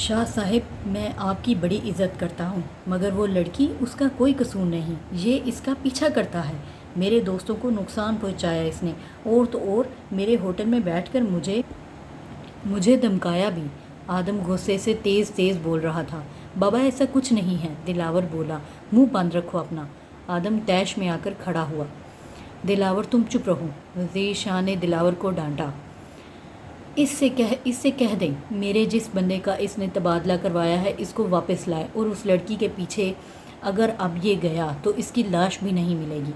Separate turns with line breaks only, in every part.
شاہ صاحب میں آپ کی بڑی عزت کرتا ہوں، مگر وہ لڑکی اس کا کوئی قصور نہیں، یہ اس کا پیچھا کرتا ہے۔ میرے دوستوں کو نقصان پہنچایا اس نے، اور تو اور میرے ہوٹل میں بیٹھ کر مجھے دھمکایا بھی۔ آدم غصے سے تیز تیز بول رہا تھا۔ بابا ایسا کچھ نہیں ہے، دلاور بولا، منہ بند رکھو اپنا۔ آدم طیش میں آ کر کھڑا ہوا۔ دلاور تم چپ رہو، وزیر شاہ نے دلاور کو ڈانٹا۔ اس سے کہہ دیں میرے جس بندے کا اس نے تبادلہ کروایا ہے اس کو واپس لائے، اور اس لڑکی کے پیچھے اگر اب یہ گیا تو اس کی لاش بھی نہیں ملے گی۔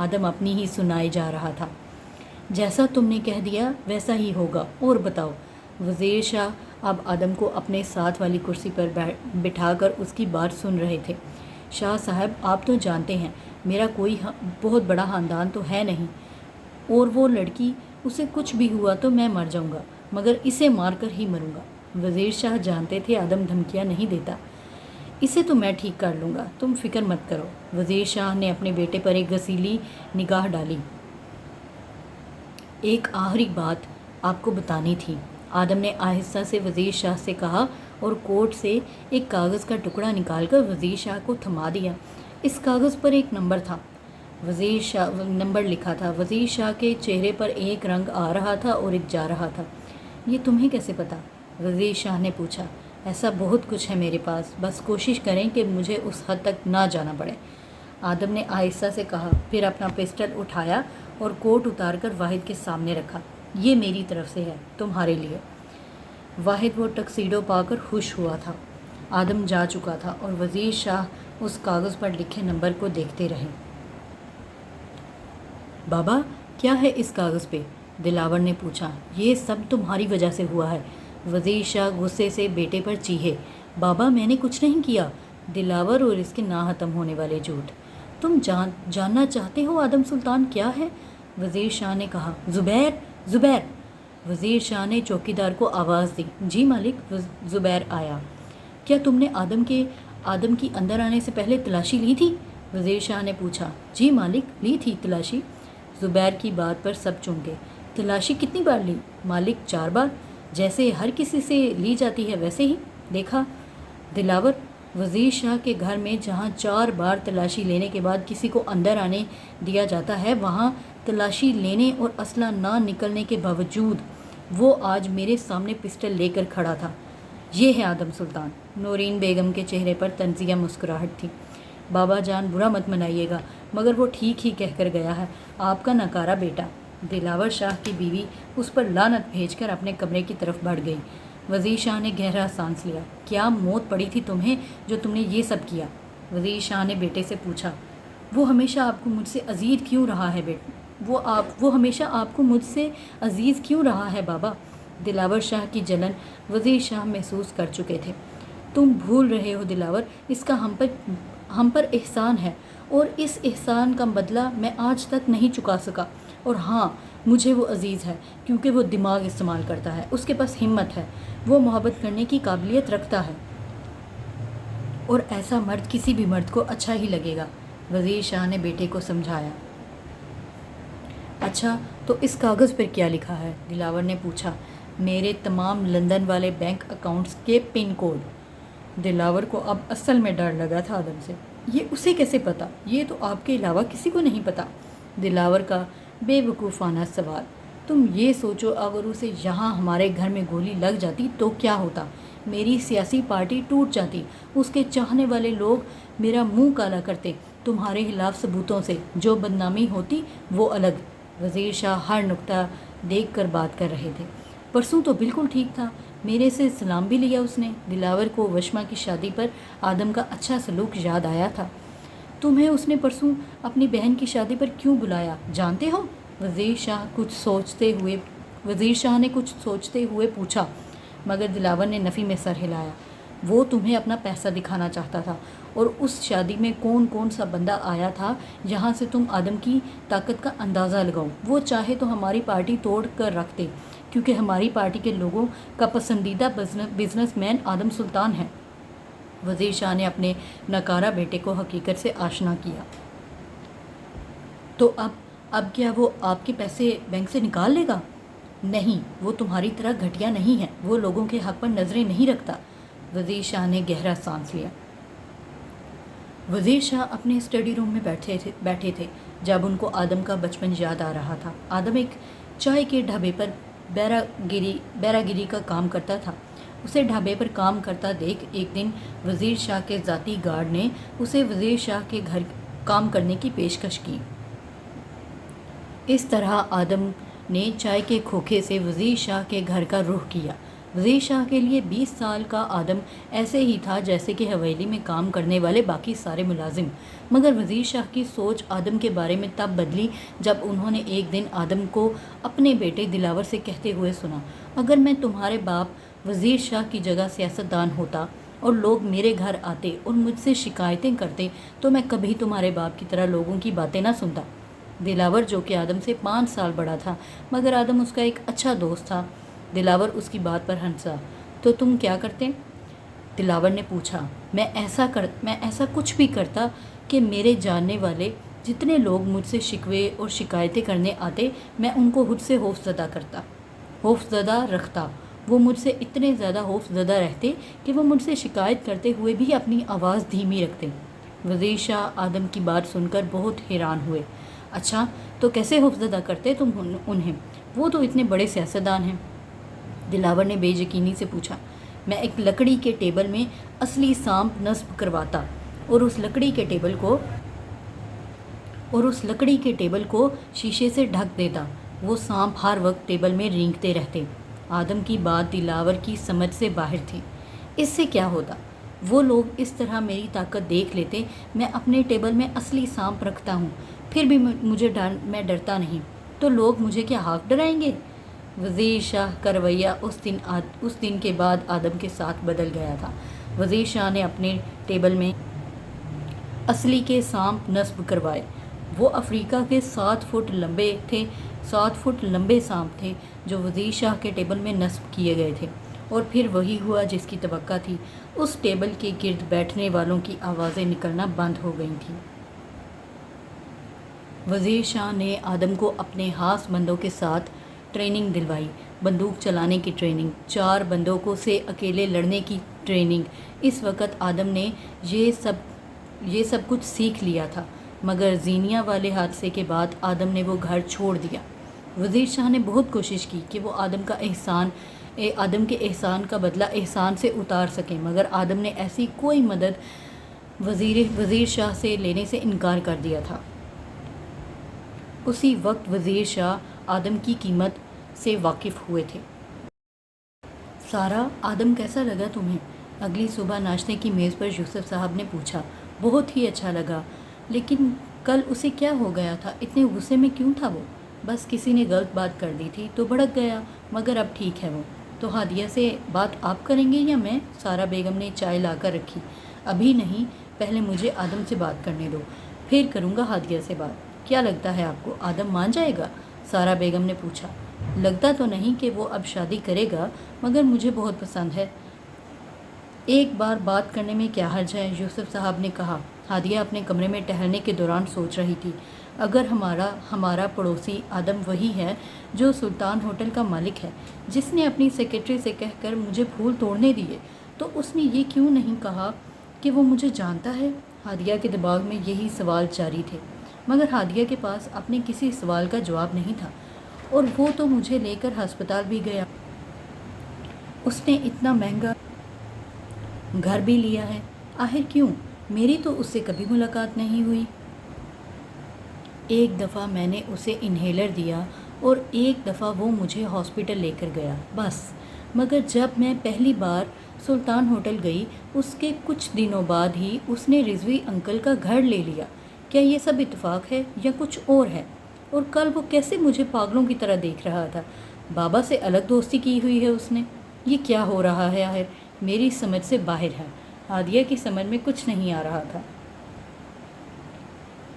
آدم اپنی ہی سنائے جا رہا تھا۔ جیسا تم نے کہہ دیا ویسا ہی ہوگا، اور بتاؤ۔ وزیر شاہ اب آدم کو اپنے ساتھ والی کرسی پر بٹھا کر اس کی بات سن رہے تھے۔ شاہ صاحب آپ تو جانتے ہیں میرا کوئی بہت بڑا خاندان تو ہے نہیں، اور وہ لڑکی اسے کچھ بھی ہوا تو میں مر جاؤں گا، مگر اسے مار کر ہی مروں گا۔ وزیر شاہ جانتے تھے آدم دھمکیاں نہیں دیتا۔ اسے تو میں ٹھیک کر لوں گا، تم فکر مت کرو۔ وزیر شاہ نے اپنے بیٹے پر ایک غسیلی نگاہ ڈالی۔ ایک آخری بات آپ کو بتانی تھی، آدم نے آہستہ سے وزیر شاہ سے کہا، اور کوٹ سے ایک کاغذ کا ٹکڑا نکال کر وزیر شاہ کو تھما دیا۔ اس کاغذ پر ایک نمبر لکھا تھا۔ وزیر شاہ کے چہرے پر ایک رنگ آ رہا تھا اور ایک جا رہا تھا۔ یہ تمہیں کیسے پتا؟ وزیر شاہ نے پوچھا۔ ایسا بہت کچھ ہے میرے پاس، بس کوشش کریں کہ مجھے اس حد تک نہ جانا پڑے، آدم نے آہستہ سے کہا، پھر اپنا پسٹل اٹھایا اور کوٹ اتار کر واحد کے سامنے رکھا۔ یہ میری طرف سے ہے، تمہارے لیے۔ واحد وہ ٹکسیڈو پا کر خوش ہوا تھا۔ آدم جا چکا تھا اور وزیر شاہ اس کاغذ پر لکھے نمبر کو دیکھتے رہے۔ بابا کیا ہے اس کاغذ پہ؟ دلاور نے پوچھا۔ یہ سب تمہاری وجہ سے ہوا ہے، وزیر شاہ غصے سے بیٹے پر چیخے۔ بابا میں نے کچھ نہیں کیا۔ دلاور اور اس کے نہ ختم ہونے والے جھوٹ۔ تم جاننا چاہتے ہو آدم سلطان کیا ہے؟ وزیر شاہ نے کہا۔ زبیر، زبیر! وزیر شاہ نے چوکیدار کو آواز دی۔ جی مالک، زبیر آیا۔ کیا تم نے آدم کی اندر آنے سے پہلے تلاشی لی تھی؟ وزیر شاہ نے پوچھا۔ جی مالک، لی تھی تلاشی۔ زبیر کی بات پر سب چونکے۔ تلاشی کتنی بار لی؟ مالک 4 بار، جیسے ہر کسی سے لی جاتی ہے ویسے ہی۔ دیکھا دلاور، وزیر شاہ کے گھر میں جہاں 4 بار تلاشی لینے کے بعد کسی کو اندر آنے دیا جاتا ہے، وہاں تلاشی لینے اور اسلحہ نہ نکلنے کے باوجود وہ آج میرے سامنے پسٹل لے کر کھڑا تھا۔ یہ ہے آدم سلطان۔ نورین بیگم کے چہرے پر طنزیہ مسکراہٹ تھی۔ بابا جان برا مت منائیے گا، مگر وہ ٹھیک ہی کہہ کر گیا ہے، آپ کا ناکارہ بیٹا۔ دلاور شاہ کی بیوی اس پر لعنت بھیج کر اپنے کمرے کی طرف بڑھ گئی۔ وزیر شاہ نے گہرا سانس لیا۔ کیا موت پڑی تھی تمہیں جو تم نے یہ سب کیا؟ وزیر شاہ نے بیٹے سے پوچھا۔ وہ ہمیشہ آپ کو مجھ سے عزیز کیوں رہا ہے وہ ہمیشہ آپ کو مجھ سے عزیز کیوں رہا ہے بابا؟ دلاور شاہ کی جلن وزیر شاہ محسوس کر چکے تھے۔ تم بھول رہے ہو دلاور، اس کا ہم پر احسان ہے، اور اس احسان کا بدلہ میں آج تک نہیں چکا سکا۔ اور ہاں، مجھے وہ عزیز ہے کیونکہ وہ دماغ استعمال کرتا ہے، اس کے پاس ہمت ہے، وہ محبت کرنے کی قابلیت رکھتا ہے، اور ایسا مرد کسی بھی مرد کو اچھا ہی لگے گا۔ وزیر شاہ نے بیٹے کو سمجھایا۔ اچھا تو اس کاغذ پر کیا لکھا ہے؟ دلاور نے پوچھا۔ میرے تمام لندن والے بینک اکاؤنٹس کے پن کوڈ۔ دلاور کو اب اصل میں ڈر لگا تھا آدم سے۔ یہ اسے کیسے پتا؟ یہ تو آپ کے علاوہ کسی کو نہیں پتا۔ دلاور کا بے وقوفانہ سوال۔ تم یہ سوچو اگر اسے یہاں ہمارے گھر میں گولی لگ جاتی تو کیا ہوتا؟ میری سیاسی پارٹی ٹوٹ جاتی، اس کے چاہنے والے لوگ میرا منہ کالا کرتے، تمہارے خلاف ثبوتوں سے، جو بدنامی ہوتی وہ الگ۔ وزیر شاہ ہر نقطہ دیکھ کر بات کر رہے تھے۔ پرسوں تو بالکل ٹھیک تھا، میرے سے سلام بھی لیا اس نے۔ دلاور کو وشما کی شادی پر آدم کا اچھا سلوک یاد آیا تھا۔ تمہیں اس نے پرسوں اپنی بہن کی شادی پر کیوں بلایا جانتے ہو؟ وزیر شاہ نے کچھ سوچتے ہوئے پوچھا، مگر دلاور نے نفی میں سر ہلایا۔ وہ تمہیں اپنا پیسہ دکھانا چاہتا تھا، اور اس شادی میں کون سا بندہ آیا تھا جہاں سے تم آدم کی طاقت کا اندازہ لگاؤ۔ وہ چاہے تو ہماری پارٹی توڑ کر رکھتے، کیونکہ ہماری پارٹی کے لوگوں کا پسندیدہ بزنس مین آدم سلطان ہے۔ وزیر شاہ نے اپنے ناکارہ بیٹے کو حقیقت سے آشنا کیا۔ تو اب کیا وہ آپ کے پیسے بینک سے نکال لے گا؟ نہیں، وہ تمہاری طرح گھٹیا نہیں ہے، وہ لوگوں کے حق پر نظریں نہیں رکھتا۔ وزیر شاہ نے گہرا سانس لیا۔ وزیر شاہ اپنے اسٹڈی روم میں بیٹھے تھے جب ان کو آدم کا بچپن یاد آ رہا تھا۔ آدم ایک چائے کے ڈھابے پر بیرا گیری کا کام کرتا تھا۔ اسے ڈھابے پر کام کرتا دیکھ ایک دن وزیر شاہ کے ذاتی گارڈ نے اسے وزیر شاہ کے گھر کام کرنے کی پیشکش کی۔ اس طرح آدم نے چائے کے کھوکھے سے وزیر شاہ کے گھر کا رخ کیا۔ وزیر شاہ کے لیے 20 سال کا آدم ایسے ہی تھا جیسے کہ حویلی میں کام کرنے والے باقی سارے ملازم، مگر وزیر شاہ کی سوچ آدم کے بارے میں تب بدلی جب انہوں نے ایک دن آدم کو اپنے بیٹے دلاور سے کہتے ہوئے سنا، اگر میں تمہارے باپ وزیر شاہ کی جگہ سیاستدان ہوتا اور لوگ میرے گھر آتے اور مجھ سے شکایتیں کرتے تو میں کبھی تمہارے باپ کی طرح لوگوں کی باتیں نہ سنتا۔ دلاور جو کہ آدم سے 5 سال بڑا تھا مگر آدم اس کا ایک اچھا دوست تھا، دلاور اس کی بات پر ہنسا۔ تو تم کیا کرتے؟ دلاور نے پوچھا۔ میں ایسا کچھ بھی کرتا کہ میرے جاننے والے جتنے لوگ مجھ سے شکوے اور شکایتیں کرنے آتے میں ان کو خود سے خوفزدہ رکھتا۔ وہ مجھ سے اتنے زیادہ خوفزدہ رہتے کہ وہ مجھ سے شکایت کرتے ہوئے بھی اپنی آواز دھیمی رکھتے۔ وزیر شاہ آدم کی بات سن کر بہت حیران ہوئے۔ اچھا، تو کیسے خوفزدہ کرتے تم انہیں؟ وہ تو اتنے بڑے سیاستدان ہیں۔ دلاور نے بے یقینی سے پوچھا۔ میں ایک لکڑی کے ٹیبل میں اصلی سانپ نصب کرواتا اور اس لکڑی کے ٹیبل کو شیشے سے ڈھک دیتا۔ وہ سانپ ہر وقت ٹیبل میں رینگتے رہتے۔ آدم کی بات دلاور کی سمجھ سے باہر تھی۔ اس سے کیا ہوتا؟ وہ لوگ اس طرح میری طاقت دیکھ لیتے، میں اپنے ٹیبل میں اصلی سانپ رکھتا ہوں، پھر بھی میں ڈرتا نہیں، تو لوگ مجھے کیا ہاک ڈرائیں گے؟ وزیر شاہ کا رویہ اس دن کے بعد آدم کے ساتھ بدل گیا تھا۔ وزیر شاہ نے اپنے ٹیبل میں اصلی کے سانپ نصب کروائے۔ وہ افریقہ کے 7 فٹ لمبے سانپ تھے جو وزیر شاہ کے ٹیبل میں نصب کیے گئے تھے، اور پھر وہی ہوا جس کی توقع تھی۔ اس ٹیبل کے گرد بیٹھنے والوں کی آوازیں نکلنا بند ہو گئی تھیں۔ وزیر شاہ نے آدم کو اپنے خاص بندوں کے ساتھ ٹریننگ دلوائی، بندوق چلانے کی ٹریننگ، 4 بندوقوں سے اکیلے لڑنے کی ٹریننگ۔ اس وقت آدم نے یہ سب کچھ سیکھ لیا تھا، مگر زینیا والے حادثے کے بعد آدم نے وہ گھر چھوڑ دیا۔ وزیر شاہ نے بہت کوشش کی کہ وہ آدم کے احسان کا بدلہ احسان سے اتار سکیں، مگر آدم نے ایسی کوئی مدد وزیر شاہ سے لینے سے انکار کر دیا تھا۔ اسی وقت وزیر شاہ آدم کی قیمت سے واقف ہوئے تھے۔ سارا، آدم کیسا لگا تمہیں؟ اگلی صبح ناشتے کی میز پر یوسف صاحب نے پوچھا۔ بہت ہی اچھا لگا، لیکن کل اسے کیا ہو گیا تھا؟ اتنے غصے میں کیوں تھا وہ؟ بس کسی نے غلط بات کر دی تھی تو بھڑک گیا، مگر اب ٹھیک ہے وہ۔ تو ہادیہ سے بات آپ کریں گے یا میں؟ سارا بیگم نے چائے لا کر رکھی۔ ابھی نہیں، پہلے مجھے آدم سے بات کرنے دو، پھر کروں گا ہادیہ سے بات۔ کیا لگتا ہے آپ کو آدم مان جائے گا؟ سارا بیگم نے پوچھا۔ لگتا تو نہیں کہ وہ اب شادی کرے گا، مگر مجھے بہت پسند ہے۔ ایک بار بات کرنے میں کیا حرج ہے؟ یوسف صاحب نے کہا۔ ہادیہ اپنے کمرے میں ٹہلنے کے دوران سوچ رہی تھی، اگر ہمارا پڑوسی آدم وہی ہے جو سلطان ہوٹل کا مالک ہے، جس نے اپنی سیکرٹری سے کہہ کر مجھے پھول توڑنے دیے، تو اس نے یہ کیوں نہیں کہا کہ وہ مجھے جانتا ہے؟ ہادیہ کے دماغ میں یہی سوال جاری تھے، مگر ہادیہ کے پاس اپنے کسی سوال کا جواب نہیں تھا، اور وہ تو مجھے لے کر ہسپتال بھی گیا۔ اس نے اتنا مہنگا گھر بھی لیا ہے، آخر کیوں؟ میری تو اس سے کبھی ملاقات نہیں ہوئی۔ ایک دفعہ میں نے اسے انہیلر دیا اور ایک دفعہ وہ مجھے ہاسپٹل لے کر گیا، بس۔ مگر جب میں پہلی بار سلطان ہوٹل گئی، اس کے کچھ دنوں بعد ہی اس نے رضوی انکل کا گھر لے لیا۔ کیا یہ سب اتفاق ہے یا کچھ اور ہے؟ اور کل وہ کیسے مجھے پاگلوں کی طرح دیکھ رہا تھا؟ بابا سے الگ دوستی کی ہوئی ہے اس نے۔ یہ کیا ہو رہا ہے آخر؟ میری سمجھ سے باہر ہے۔ ہادیہ کی سمجھ میں کچھ نہیں آ رہا تھا۔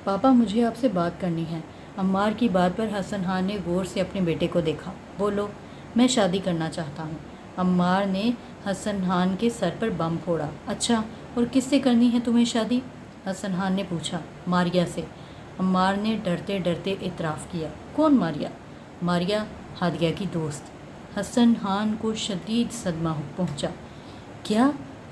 پاپا، مجھے آپ سے بات کرنی ہے۔ عمار کی بات پر حسن خان نے غور سے اپنے بیٹے کو دیکھا۔ بولو۔ میں شادی کرنا چاہتا ہوں۔ عمار نے حسن خان کے سر پر بم پھوڑا۔ اچھا، اور کس سے کرنی ہے تمہیں شادی؟ حسن خان نے پوچھا۔ ماریا سے۔ عمار نے ڈرتے ڈرتے اعتراف کیا۔ کون ماریا؟ ماریا، ہادیہ کی دوست۔ حسن خان کو شدید صدمہ پہنچا۔ کیا؟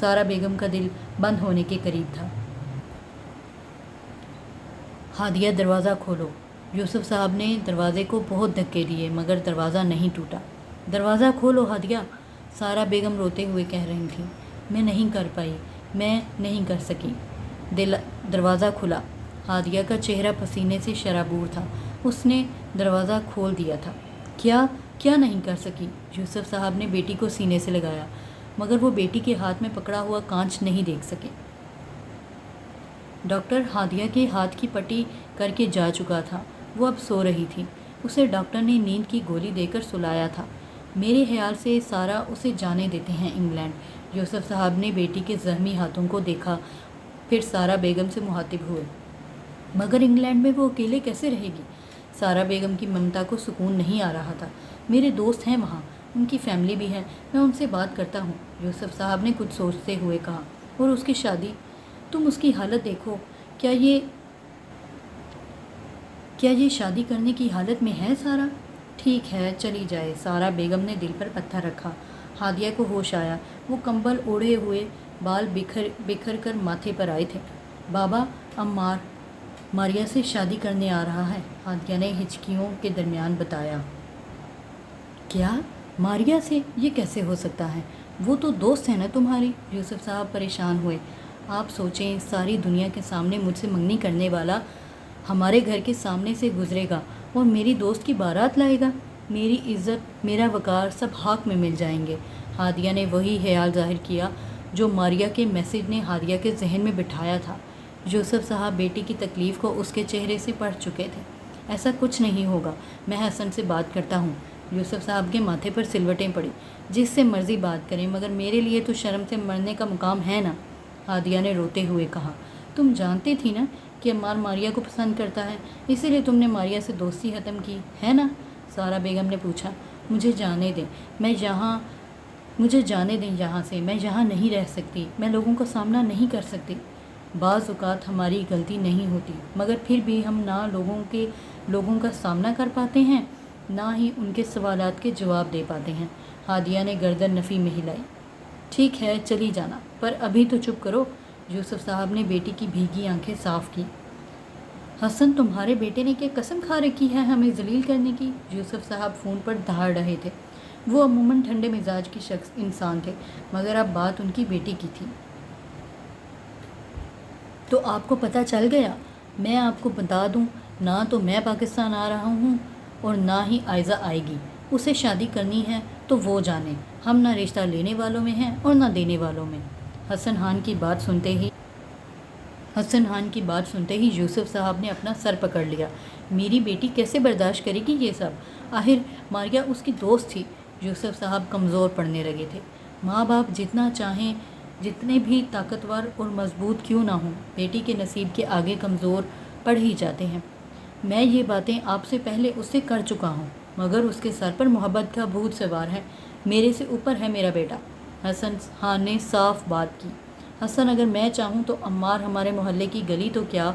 سارہ بیگم کا دل بند ہونے کے قریب تھا۔ ہادیہ دروازہ کھولو۔ یوسف صاحب نے دروازے کو بہت دھکے دیے مگر دروازہ نہیں ٹوٹا۔ دروازہ کھولو ہادیہ، سارہ بیگم روتے ہوئے کہہ رہی تھیں۔ میں نہیں کر پائی، میں نہیں کر سکی۔ دروازہ کھلا۔ ہادیہ کا چہرہ پسینے سے شرابور تھا۔ اس نے دروازہ کھول دیا تھا۔ کیا نہیں کر سکی؟ یوسف صاحب نے بیٹی کو سینے سے لگایا مگر وہ بیٹی کے ہاتھ میں پکڑا ہوا کانچ نہیں دیکھ سکے۔ ڈاکٹر ہادیہ کے ہاتھ کی پٹی کر کے جا چکا تھا۔ وہ اب سو رہی تھی۔ اسے ڈاکٹر نے نیند کی گولی دے کر سلایا تھا۔ میرے خیال سے سارہ اسے جانے دیتے ہیں انگلینڈ۔ یوسف صاحب نے بیٹی کے زخمی ہاتھوں کو دیکھا، پھر سارہ بیگم سے مخاطب ہوئے۔ مگر انگلینڈ میں وہ اکیلے کیسے رہے گی؟ سارہ بیگم کی ممتا کو سکون نہیں آ رہا تھا۔ میرے دوست ہیں وہاں، ان کی فیملی بھی ہے، میں ان سے بات کرتا ہوں، یوسف صاحب نے کچھ سوچتے ہوئے کہا۔ اور اس کی شادی، تم اس کی حالت دیکھو، کیا یہ شادی کرنے کی حالت میں ہے سارہ؟ ٹھیک ہے، چلی جائے۔ سارہ بیگم نے دل پر پتھر رکھا۔ ہادیہ کو ہوش آیا۔ وہ کمبل اوڑھے ہوئے، بال بکھر کر ماتھے پر آئے تھے۔ بابا، عمار ماریا سے شادی کرنے آ رہا ہے، ہادیہ نے ہچکیوں کے درمیان بتایا۔ کیا؟ ماریا سے؟ یہ کیسے ہو سکتا ہے؟ وہ تو دوست ہے نا تمہاری؟ یوسف صاحب پریشان ہوئے۔ آپ سوچیں، ساری دنیا کے سامنے مجھ سے منگنی کرنے والا ہمارے گھر کے سامنے سے گزرے گا اور میری دوست کی بارات لائے گا، میری عزت، میرا وقار سب خاک میں مل جائیں گے۔ ہادیہ نے وہی خیال ظاہر کیا جو ماریا کے میسج نے ہادیہ کے ذہن میں بٹھایا تھا۔ یوسف صاحب بیٹی کی تکلیف کو اس کے چہرے سے پڑھ چکے تھے۔ ایسا کچھ نہیں ہوگا، میں حسن سے بات کرتا ہوں۔ یوسف صاحب کے ماتھے پر سلوٹیں پڑی۔ جس سے مرضی بات کریں مگر میرے لیے تو شرم سے مرنے کا مقام ہے نا، ہادیہ نے روتے ہوئے کہا۔ تم جانتی تھی نا کہ عمار ماریا کو پسند کرتا ہے، اسی لیے تم نے ماریا سے دوستی ختم کی ہے نا؟ سارہ بیگم نے پوچھا۔ مجھے جانے دیں یہاں سے، میں یہاں نہیں رہ سکتی، میں لوگوں کا سامنا نہیں کر سکتی۔ بعض اوقات ہماری غلطی نہیں ہوتی مگر پھر بھی ہم نہ لوگوں کا سامنا کر پاتے ہیں، نہ ہی ان کے سوالات کے جواب دے پاتے ہیں۔ ہادیہ نے گردن نفی میں ہلائی۔ ٹھیک ہے، چلی جانا، پر ابھی تو چپ کرو۔ یوسف صاحب نے بیٹی کی بھیگی آنکھیں صاف کی۔ حسن، تمہارے بیٹے نے کیا قسم کھا رکھی ہے ہمیں ذلیل کرنے کی؟ یوسف صاحب فون پر دھاڑ رہے تھے۔ وہ عموماً ٹھنڈے مزاج کی انسان تھے مگر اب بات ان کی بیٹی کی تھی۔ تو آپ کو پتہ چل گیا؟ میں آپ کو بتا دوں، نہ تو میں پاکستان آ رہا ہوں اور نہ ہی عائزہ آئے گی۔ اسے شادی کرنی ہے تو وہ جانے، ہم نہ رشتہ لینے والوں میں ہیں اور نہ دینے والوں میں۔ حسن خان کی بات سنتے ہی یوسف صاحب نے اپنا سر پکڑ لیا۔ میری بیٹی کیسے برداشت کرے گی یہ سب؟ آخر ماریا اس کی دوست تھی۔ یوسف صاحب کمزور پڑنے لگے تھے۔ ماں باپ جتنا چاہیں، جتنے بھی طاقتور اور مضبوط کیوں نہ ہوں، بیٹی کے نصیب کے آگے کمزور پڑ ہی جاتے ہیں۔ میں یہ باتیں آپ سے پہلے اس سے کر چکا ہوں مگر اس کے سر پر محبت کا بھوت سوار ہے، میرے سے اوپر ہے میرا بیٹا۔ حسن خان نے صاف بات کی۔ حسن، اگر میں چاہوں تو عمار ہمارے محلے کی گلی تو کیا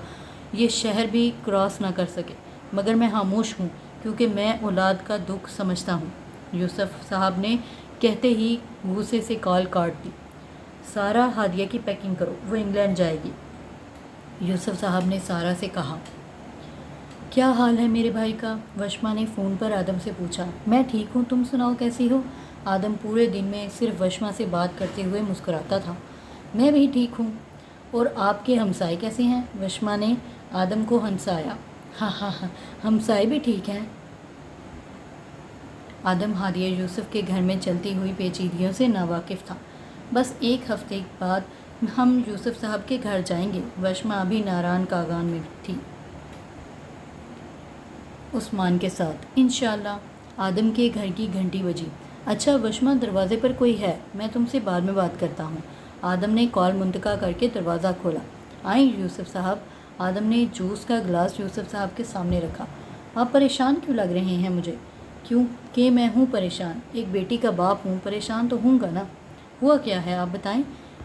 یہ شہر بھی کراس نہ کر سکے، مگر میں خاموش ہوں کیونکہ میں اولاد کا دکھ سمجھتا ہوں۔ یوسف صاحب نے کہتے ہی غصے سے کال کاٹ دی۔ سارہ، ہادیہ کی پیکنگ کرو، وہ انگلینڈ جائے گی۔ یوسف صاحب نے سارہ سے کہا۔ کیا حال ہے میرے بھائی کا؟ وشما نے فون پر آدم سے پوچھا۔ میں ٹھیک ہوں، تم سناؤ کیسی ہو؟ آدم پورے دن میں صرف وشما سے بات کرتے ہوئے مسکراتا تھا۔ میں بھی ٹھیک ہوں۔ اور آپ کے ہمسائے کیسے ہیں؟ وشما نے آدم کو ہنسایا۔ ہاں ہاں ہاں، ہمسائے بھی ٹھیک ہیں۔ آدم ہادیہ یوسف کے گھر میں چلتی ہوئی پیچیدگیوں سے ناواقف تھا۔ بس ایک ہفتے بعد ہم یوسف صاحب کے گھر جائیں گے۔ وشما ابھی ناران کاغان میں تھی عثمان کے ساتھ۔ انشاءاللہ۔ آدم کے گھر کی گھنٹی بجی۔ اچھا وشما، دروازے پر کوئی ہے، میں تم سے بعد میں بات کرتا ہوں۔ آدم نے کال منتقل کر کے دروازہ کھولا۔ آئیں یوسف صاحب۔ آدم نے جوس کا گلاس یوسف صاحب کے سامنے رکھا۔ آپ پریشان کیوں لگ رہے ہیں مجھے؟ کیوں کہ میں ہوں پریشان، ایک بیٹی کا باپ ہوں، پریشان تو ہوں گا نا۔ ہوا کیا ہے آپ بتائیں؟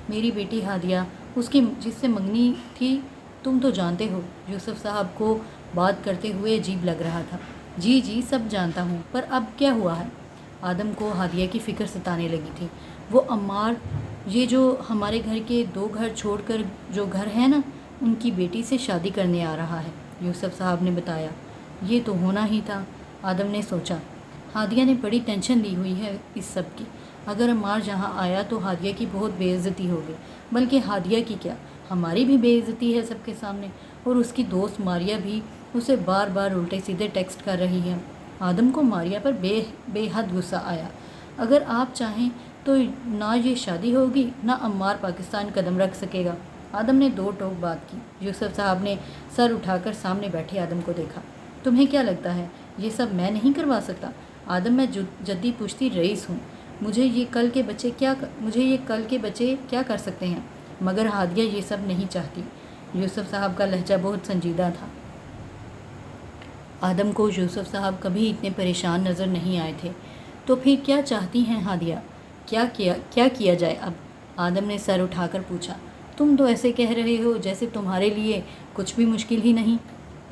میری بیٹی ہادیہ، اس کی جس سے منگنی تھی، تم تو جانتے ہو۔ یوسف صاحب کو بات کرتے ہوئے عجیب لگ رہا تھا۔ جی جی، سب جانتا ہوں، پر اب کیا ہوا ہے؟ آدم کو ہادیہ کی فکر ستانے لگی تھی۔ وہ عمار یہ جو ہمارے گھر کے 2 گھر چھوڑ کر جو گھر ہے نا، ان کی بیٹی سے شادی کرنے آ رہا ہے، یوسف صاحب نے بتایا۔ یہ تو ہونا ہی تھا، آدم نے سوچا۔ ہادیہ نے بڑی ٹینشن لی ہوئی ہے اس سب کی۔ اگر عمار جہاں آیا تو ہادیہ کی بہت بے عزتی ہوگی، بلکہ ہادیہ کی کیا، ہماری بھی بے عزتی ہے سب کے سامنے۔ اور اس کی دوست ماریا بھی اسے بار بار الٹے سیدھے ٹیکسٹ کر رہی ہے۔ آدم کو ماریا پر بے حد غصہ آیا۔ اگر آپ چاہیں تو نہ یہ شادی ہوگی، نہ عمار پاکستان قدم رکھ سکے گا۔ آدم نے 2 ٹوک بات کی۔ یوسف صاحب نے سر اٹھا کر سامنے بیٹھے آدم کو دیکھا۔ تمہیں کیا لگتا ہے یہ سب میں نہیں کروا سکتا؟ آدم، میں جدی پوچھتی رئیس ہوں، مجھے یہ کل کے بچے کیا کر سکتے ہیں؟ مگر ہادیہ یہ سب نہیں چاہتی۔ یوسف صاحب کا لہجہ بہت سنجیدہ تھا۔ آدم کو یوسف صاحب کبھی اتنے پریشان نظر نہیں آئے تھے۔ تو پھر کیا چاہتی ہیں ہادیہ؟ کیا کیا جائے اب؟ آدم نے سر اٹھا کر پوچھا۔ تم تو ایسے کہہ رہے ہو جیسے تمہارے لیے کچھ بھی مشکل ہی نہیں۔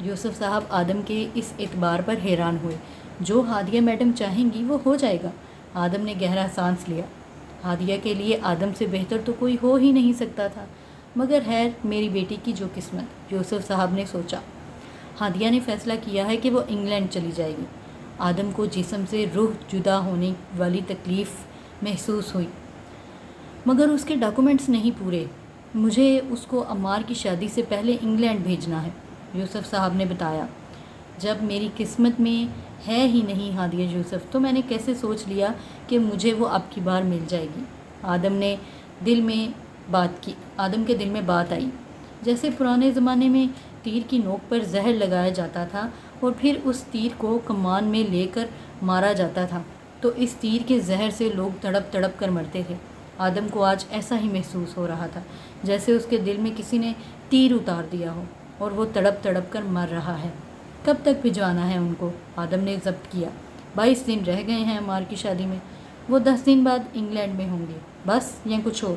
یوسف صاحب آدم کے اس اعتبار پر حیران ہوئے۔ جو ہادیہ میڈم چاہیں گی وہ ہو جائے گا۔ آدم نے گہرا سانس لیا۔ ہادیہ کے لیے آدم سے بہتر تو کوئی ہو ہی نہیں سکتا تھا، مگر خیر میری بیٹی کی جو قسمت، یوسف صاحب نے سوچا۔ ہادیہ نے فیصلہ کیا ہے کہ وہ انگلینڈ چلی جائے گی۔ آدم کو جسم سے روح جدا ہونے والی تکلیف محسوس ہوئی۔ مگر اس کے ڈاکومنٹس نہیں پورے، مجھے اس کو عمار کی شادی سے پہلے انگلینڈ بھیجنا ہے، یوسف صاحب نے بتایا۔ جب میری قسمت میں ہے ہی نہیں ہادیہ یوسف، تو میں نے کیسے سوچ لیا کہ مجھے وہ اب کی بار مل جائے گی؟ آدم کے دل میں بات آئی، جیسے پرانے زمانے میں تیر کی نوک پر زہر لگایا جاتا تھا اور پھر اس تیر کو کمان میں لے کر مارا جاتا تھا، تو اس تیر کے زہر سے لوگ تڑپ تڑپ کر مرتے تھے۔ آدم کو آج ایسا ہی محسوس ہو رہا تھا، جیسے اس کے دل میں کسی نے تیر اتار دیا ہو اور وہ تڑپ تڑپ کر مر رہا ہے۔ کب تک بھجوانا ہے ان کو؟ آدم نے ضبط کیا۔ 22 دن رہ گئے ہیں عمار کی شادی میں، وہ 10 دن بعد انگلینڈ میں ہوں گے، بس یا کچھ اور؟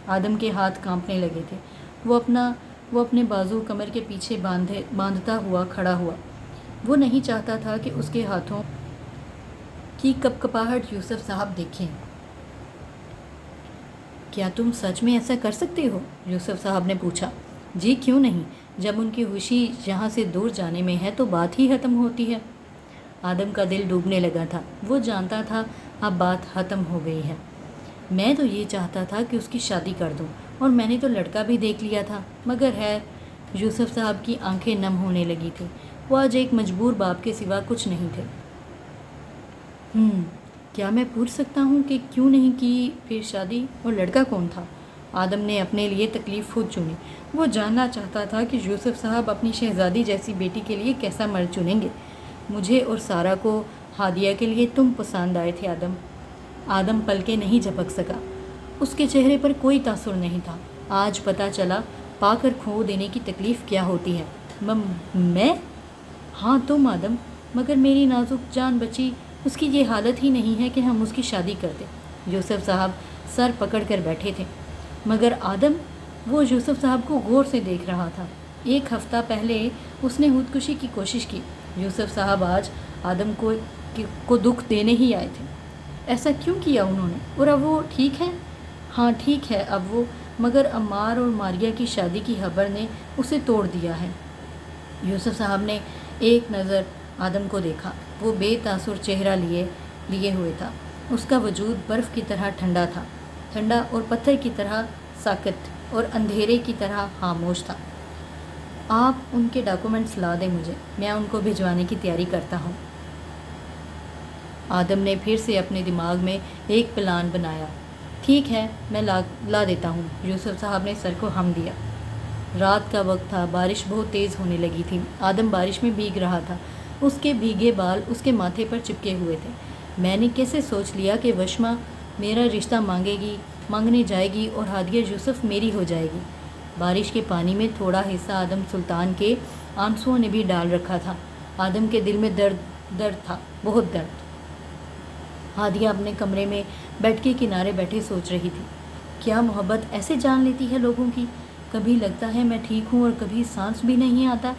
آدم کے ہاتھ کانپنے لگے تھے۔ وہ اپنے بازو کمر کے پیچھے باندھتا ہوا کھڑا ہوا۔ وہ نہیں چاہتا تھا کہ اس کے ہاتھوں کی کپکپاہٹ یوسف صاحب دیکھیں۔ کیا تم سچ میں ایسا کر سکتے ہو؟ یوسف صاحب نے پوچھا۔ جی کیوں نہیں، جب ان کی خوشی یہاں سے دور جانے میں ہے تو بات ہی ختم ہوتی ہے۔ آدم کا دل ڈوبنے لگا تھا۔ وہ جانتا تھا اب بات ختم ہو گئی ہے۔ میں تو یہ چاہتا تھا کہ اس کی شادی کر دوں، اور میں نے تو لڑکا بھی دیکھ لیا تھا، مگر ہے۔ یوسف صاحب کی آنکھیں نم ہونے لگی تھیں۔ وہ آج ایک مجبور باپ کے سوا کچھ نہیں تھے۔ کیا میں پوچھ سکتا ہوں کہ کیوں نہیں کی پھر شادی، اور لڑکا کون تھا؟ آدم نے اپنے لیے تکلیف خود چنی۔ وہ جاننا چاہتا تھا کہ یوسف صاحب اپنی شہزادی جیسی بیٹی کے لیے کیسا مرد چنیں گے۔ مجھے اور سارا کو ہادیہ کے لیے تم پسند آئے تھے آدم۔ آدم پل کے نہیں جھپک سکا۔ اس کے چہرے پر کوئی تاثر نہیں تھا۔ آج پتہ چلا پا کر کھو دینے کی تکلیف کیا ہوتی ہے۔ میں؟ ہاں تم آدم، مگر میری نازک جان بچی، اس کی یہ حالت ہی نہیں ہے کہ ہم اس کی شادی کر دیں۔ یوسف صاحب سر پکڑ کر بیٹھے تھے۔ مگر آدم، وہ یوسف صاحب کو غور سے دیکھ رہا تھا۔ 1 ہفتہ پہلے اس نے خودکشی کی کوشش کی۔ یوسف صاحب آج آدم کو دکھ دینے ہی آئے تھے۔ ایسا کیوں کیا انہوں نے؟ اور اب وہ ٹھیک ہے؟ ہاں ٹھیک ہے اب وہ، مگر عمار اور ماریا کی شادی کی خبر نے اسے توڑ دیا ہے۔ یوسف صاحب نے ایک نظر آدم کو دیکھا۔ وہ بے تاثر چہرہ لیے ہوئے تھا۔ اس کا وجود برف کی طرح ٹھنڈا تھا، ٹھنڈا اور پتھر کی طرح ساکت اور اندھیرے کی طرح خاموش تھا۔ آپ ان کے ڈاکومنٹس لا دیں مجھے، میں ان کو بھجوانے کی تیاری کرتا ہوں۔ آدم نے پھر سے اپنے دماغ میں ایک پلان بنایا۔ ٹھیک ہے، میں لا دیتا ہوں۔ یوسف صاحب نے سر کو ہم دیا۔ رات کا وقت تھا، بارش بہت تیز ہونے لگی تھی۔ آدم بارش میں بھیگ رہا تھا۔ اس کے بھیگے بال اس کے ماتھے پر چپکے ہوئے تھے۔ میں نے کیسے سوچ لیا کہ وشما میرا رشتہ مانگنے جائے گی اور ہادیہ یوسف میری ہو جائے گی۔ بارش کے پانی میں تھوڑا حصہ آدم سلطان کے آنسوؤں نے بھی ڈال رکھا تھا۔ آدم کے دل میں درد تھا، بہت درد۔ ہادیہ اپنے کمرے میں بیڈ کے کنارے بیٹھے سوچ رہی تھی۔ کیا محبت ایسے جان لیتی ہے لوگوں کی؟ کبھی لگتا ہے میں ٹھیک ہوں اور کبھی سانس بھی نہیں آتا۔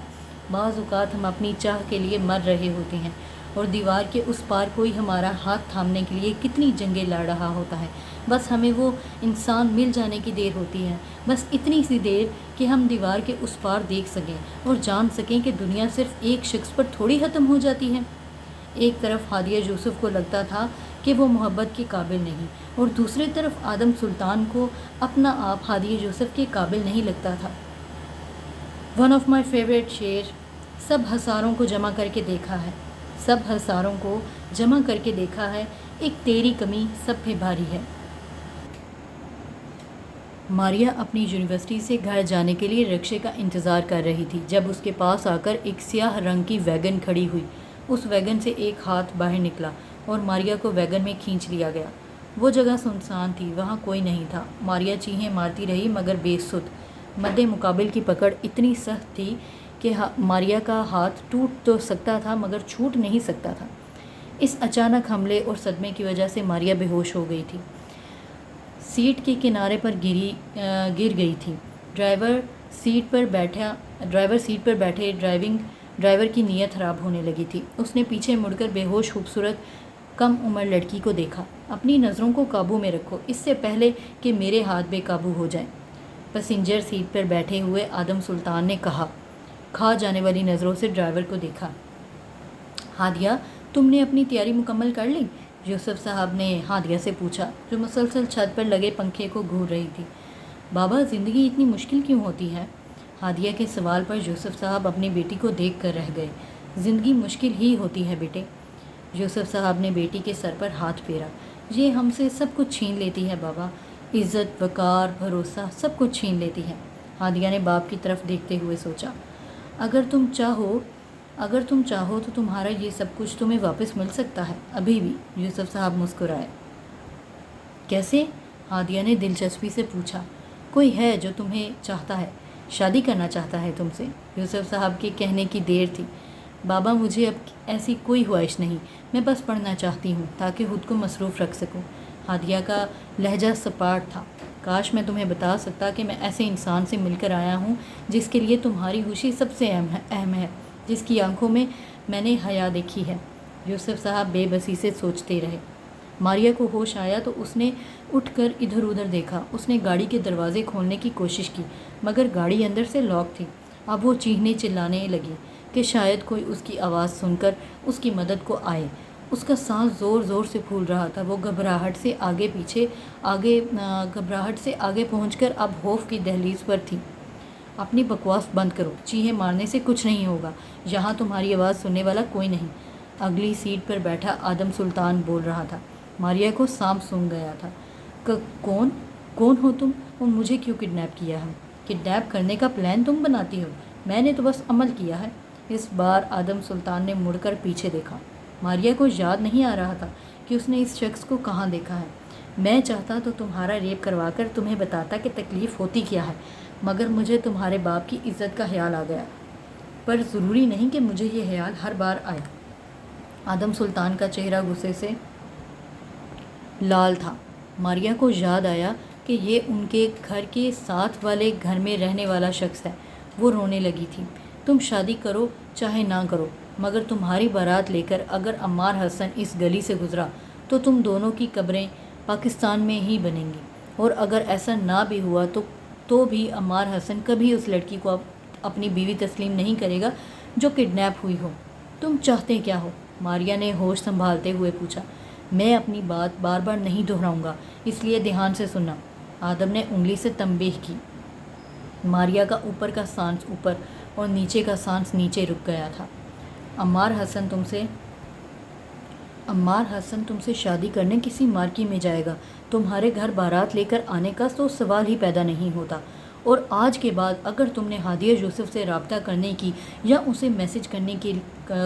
بعض اوقات ہم اپنی چاہ کے لیے مر رہے ہوتے ہیں اور دیوار کے اس پار کوئی ہمارا ہاتھ تھامنے کے لیے کتنی جنگیں لڑ رہا ہوتا ہے۔ بس ہمیں وہ انسان مل جانے کی دیر ہوتی ہے، بس اتنی سی دیر کہ ہم دیوار کے اس پار دیکھ سکیں اور جان سکیں کہ دنیا صرف ایک شخص پر تھوڑی ختم ہو جاتی ہے۔ ایک طرف ہادیہ یوسف کو لگتا تھا کہ وہ محبت کے قابل نہیں، اور دوسری طرف آدم سلطان کو اپنا آپ ہادیہ یوسف کے قابل نہیں لگتا تھا۔ ون آف مائی فیوریٹ شعر، سب ہزاروں کو جمع کر کے دیکھا ہے، سب ہزاروں کو جمع کر کے دیکھا ہے، ایک تیری کمی سب پہ بھاری ہے۔ ماریا اپنی یونیورسٹی سے گھر جانے کے لیے رکشے کا انتظار کر رہی تھی جب اس کے پاس آ کر ایک سیاہ رنگ کی ویگن کھڑی ہوئی۔ اس ویگن سے ایک ہاتھ باہر نکلا اور ماریا کو ویگن میں کھینچ لیا گیا۔ وہ جگہ سنسان تھی، وہاں کوئی نہیں تھا۔ ماریا چیخیں مارتی رہی مگر بے سدھ۔ مد مقابل کی پکڑ اتنی سخت تھی کہ ماریا کا ہاتھ ٹوٹ تو سکتا تھا مگر چھوٹ نہیں سکتا تھا۔ اس اچانک حملے اور صدمے کی وجہ سے ماریا بے ہوش ہو گئی تھی، سیٹ کے کنارے پر گر گئی تھی۔ ڈرائیور سیٹ پر بیٹھے ڈرائیور کی نیت خراب ہونے لگی تھی۔ اس نے پیچھے مڑ کر بے ہوش خوبصورت کم عمر لڑکی کو دیکھا۔ اپنی نظروں کو قابو میں رکھو اس سے پہلے کہ میرے ہاتھ بے قابو ہو جائیں، پیسنجر سیٹ پر بیٹھے ہوئے آدم سلطان نے کہا۔ کھا جانے والی نظروں سے ڈرائیور کو دیکھا۔ ہادیہ، تم نے اپنی تیاری مکمل کر لی؟ یوسف صاحب نے ہادیہ سے پوچھا، جو مسلسل چھت پر لگے پنکھے کو گھور رہی تھی۔ بابا، زندگی اتنی مشکل کیوں ہوتی ہے؟ ہادیہ کے سوال پر یوسف صاحب اپنی بیٹی کو دیکھ کر رہ گئے۔ زندگی مشکل ہی ہوتی ہے بیٹے۔ یوسف صاحب نے بیٹی کے سر پر ہاتھ پھیرا۔ یہ ہم سے سب کچھ چھین لیتی ہے بابا، عزت، وقار، بھروسہ، سب کچھ چھین لیتی ہے۔ ہادیہ نے باپ کی طرف دیکھتے ہوئے سوچا، اگر تم چاہو تو تمہارا یہ سب کچھ تمہیں واپس مل سکتا ہے، ابھی بھی۔ یوسف صاحب مسکرائے۔ کیسے؟ ہادیہ نے دلچسپی سے پوچھا۔ کوئی ہے جو تمہیں چاہتا ہے، شادی کرنا چاہتا ہے تم سے؟ یوسف صاحب کے کہنے کی دیر تھی۔ بابا، مجھے اب ایسی کوئی خواہش نہیں، میں بس پڑھنا چاہتی ہوں تاکہ خود کو مصروف رکھ سکوں۔ ہادیہ کا لہجہ سپاٹ تھا۔ کاش میں تمہیں بتا سکتا کہ میں ایسے انسان سے مل کر آیا ہوں جس کے لیے تمہاری خوشی سب سے اہم ہے، جس کی آنکھوں میں نے حیا دیکھی ہے۔ یوسف صاحب بے بسی سے سوچتے رہے۔ ماریا کو ہوش آیا تو اس نے اٹھ کر ادھر ادھر دیکھا۔ اس نے گاڑی کے دروازے کھولنے کی کوشش کی مگر گاڑی اندر سے لاک تھی۔ اب وہ چیخنے چلانے لگی کہ شاید کوئی اس کی آواز سن کر اس کی مدد کو آئے۔ اس کا سانس زور زور سے پھول رہا تھا۔ وہ گھبراہٹ سے آگے پہنچ کر اب خوف کی دہلیز پر تھی۔ اپنی بکواس بند کرو، چیخیں مارنے سے کچھ نہیں ہوگا، یہاں تمہاری آواز سننے والا کوئی نہیں۔ اگلی سیٹ پر بیٹھا آدم سلطان بول رہا تھا۔ ماریا کو سانپ سونگھ گیا تھا۔ کون ہو تم اور مجھے کیوں کڈنیپ کیا ہے؟ کڈنیپ کرنے کا پلان تم بناتی ہو، میں نے تو بس عمل کیا ہے۔ اس بار آدم سلطان نے مڑ کر پیچھے دیکھا۔ ماریا کو یاد نہیں آ رہا تھا کہ اس نے اس شخص کو کہاں دیکھا ہے۔ میں چاہتا تو تمہارا ریپ کروا کر تمہیں بتاتا کہ تکلیف ہوتی کیا ہے، مگر مجھے تمہارے باپ کی عزت کا خیال آ گیا، پر ضروری نہیں کہ مجھے یہ خیال ہر بار آئے۔ آدم سلطان کا چہرہ غصے سے لال تھا۔ ماریا کو یاد آیا کہ یہ ان کے گھر کے ساتھ والے گھر میں رہنے والا شخص ہے۔ وہ رونے لگی تھی۔ تم شادی کرو چاہے نہ کرو، مگر تمہاری بارات لے کر اگر عمار حسن اس گلی سے گزرا تو تم دونوں کی قبریں پاکستان میں ہی بنیں گی، اور اگر ایسا نہ بھی ہوا تو بھی عمار حسن کبھی اس لڑکی کو اپنی بیوی تسلیم نہیں کرے گا جو کڈنیپ ہوئی ہو۔ تم چاہتے کیا ہو؟ ماریا نے ہوش سنبھالتے ہوئے پوچھا۔ میں اپنی بات بار بار نہیں دہراؤں گا، اس لیے دھیان سے سننا۔ آدم نے انگلی سے تنبیہ کی۔ ماریا کا اوپر کا سانس اوپر اور نیچے کا سانس نیچے رک گیا تھا۔ عمار حسن تم سے شادی کرنے کسی مارکی میں جائے گا، تمہارے گھر بارات لے کر آنے کا تو سوال ہی پیدا نہیں ہوتا، اور آج کے بعد اگر تم نے ہادیہ یوسف سے رابطہ کرنے کی یا اسے میسج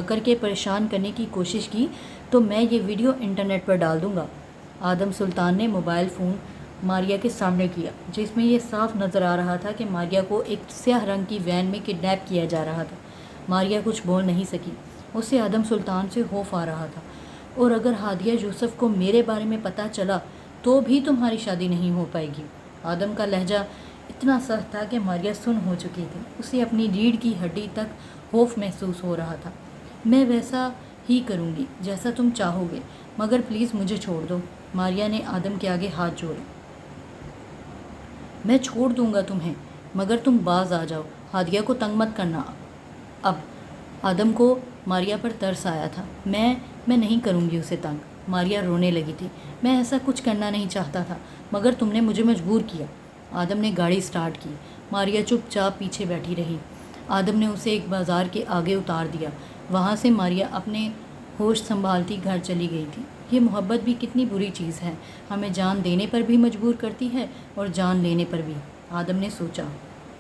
کر کے پریشان کرنے کی کوشش کی تو میں یہ ویڈیو انٹرنیٹ پر ڈال دوں گا۔ آدم سلطان نے موبائل فون ماریا کے سامنے کیا، جس میں یہ صاف نظر آ رہا تھا کہ ماریا کو ایک سیاہ رنگ کی وین میں کڈنیپ کیا جا رہا تھا۔ ماریا کچھ بول نہیں سکی، اسے آدم سلطان سے خوف آ رہا تھا۔ اور اگر ہادیہ یوسف کو میرے بارے میں پتہ چلا تو بھی تمہاری شادی نہیں ہو پائے گی۔ آدم کا لہجہ اتنا سخت تھا کہ ماریا سن ہو چکی تھی۔ اسے اپنی ریڑھ کی ہڈی تک خوف محسوس ہو رہا تھا۔ میں ویسا ہی کروں گی جیسا تم چاہو گے، مگر پلیز مجھے چھوڑ دو۔ ماریا نے آدم کے آگے ہاتھ جوڑے۔ میں چھوڑ دوں گا تمہیں، مگر تم باز آ جاؤ، ہادیہ کو تنگ مت کرنا۔ اب آدم کو ماریا پر ترس آیا تھا۔ میں نہیں کروں گی اسے تنگ۔ ماریا رونے لگی تھی۔ میں ایسا کچھ کرنا نہیں چاہتا تھا، مگر تم نے مجھے مجبور کیا۔ آدم نے گاڑی سٹارٹ کی۔ ماریا چپ چاپ پیچھے بیٹھی رہی۔ آدم نے اسے ایک بازار کے آگے اتار دیا۔ وہاں سے ماریا اپنے ہوش سنبھالتی گھر چلی گئی تھی۔ یہ محبت بھی کتنی بری چیز ہے، ہمیں جان دینے پر بھی مجبور کرتی ہے اور جان لینے پر بھی، آدم نے سوچا۔